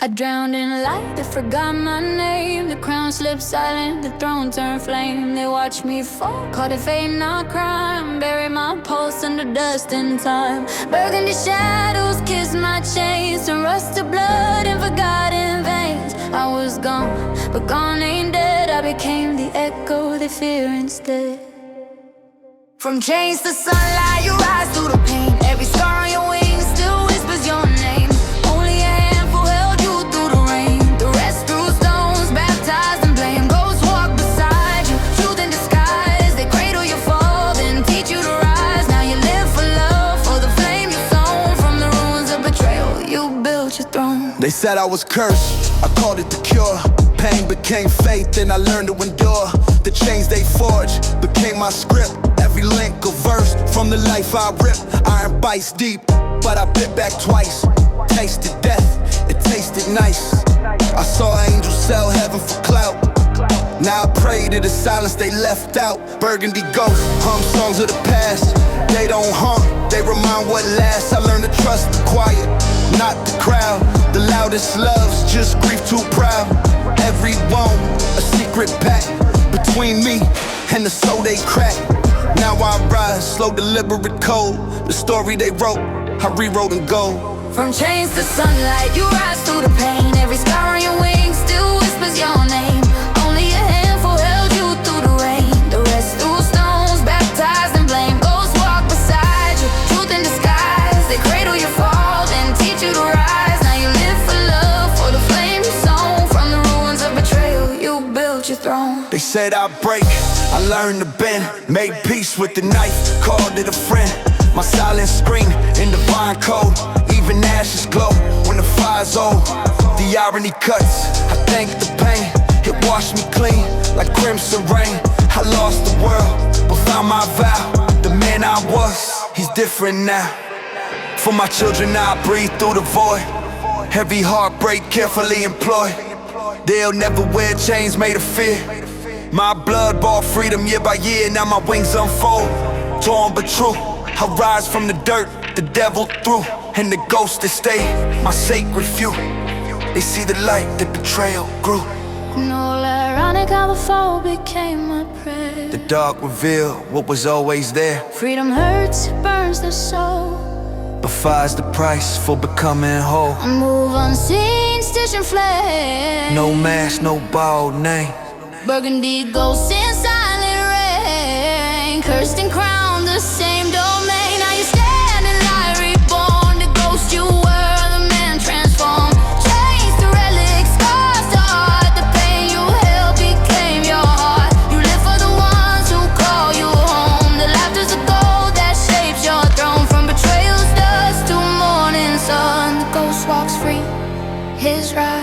I drowned in light, they forgot my name. The crown slipped silent, the throne turned flame. They watched me fall, caught a fate, not crime. Bury my pulse under dust in time. Burgundy shadows kissed my chains, to rust to blood in forgotten veins. I was gone, but gone ain't dead. I became the echo they fear instead. From chains to sunlight, you rise through the pain. Every scar on your wings still whispers your name. Only a handful held you through the rain. The rest threw stones, baptized in blame. Ghosts walk beside you, truth in disguise. They cradle your fall, then teach you to rise. Now you live for love, for the flame you sown. From the ruins of betrayal, you built your throne. They said I was cursed, I called it the cure. Pain became faith and I learned to endure. The chains they forged became my script. Every link a verse from the life I rip. Iron bites deep, but I bit back twice. Tasted death, it tasted nice. I saw angels sell heaven for clout. Now I pray to the silence they left out. Burgundy ghosts hum songs of the past. They don't haunt, they remind what lasts. I learned to trust the quiet, not the crowd. The loudest loves, just grief too proud. Every wound, a secret pact between me and the soul they crack. Now I rise, slow, deliberate, cold. The story they wrote, I rewrote in gold. From chains to sunlight, you rise through the pain. Every scar on your wings still whispers your name. Only a handful held you through the rain. The rest threw stones, baptized in blame. Ghosts walk beside you, truth in disguise. They cradle your fall, then teach you to rise. Now you live for love, for the flame you sown. From the ruins of betrayal, you built your throne. They said I'd break, I learned to bend. Made peace with the knife, called it a friend. My silence scream in divine code. Even ashes glow when the fire's old. The irony cuts, I thank the pain. It washed me clean like crimson rain. I lost the world, but found my vow. The man I was, he's different now. For my children I breathe through the void. Every heartbreak carefully employed. They'll never wear chains made of fear. My blood bought freedom year by year. Now my wings unfold, torn but true. I rise from the dirt, the devil threw. And the ghosts that stay, my sacred few. They see the light that betrayal grew. No ironic how the fall became my prayer. The dark revealed what was always there. Freedom hurts, it burns the soul. But fire's the price for becoming whole. I move unseen, stitch and flame. No mask, no borrowed name. Burgundy ghosts in silent rain. Cursed and crowned, the same domain. Now you stand in light reborn. The ghost you were, the man transformed. Chains to relics, scars to art. The pain you held became your heart. You live for the ones who call you home. The laughter's the gold that shapes your throne. From betrayal's dust to morning sun, the ghost walks free, his rise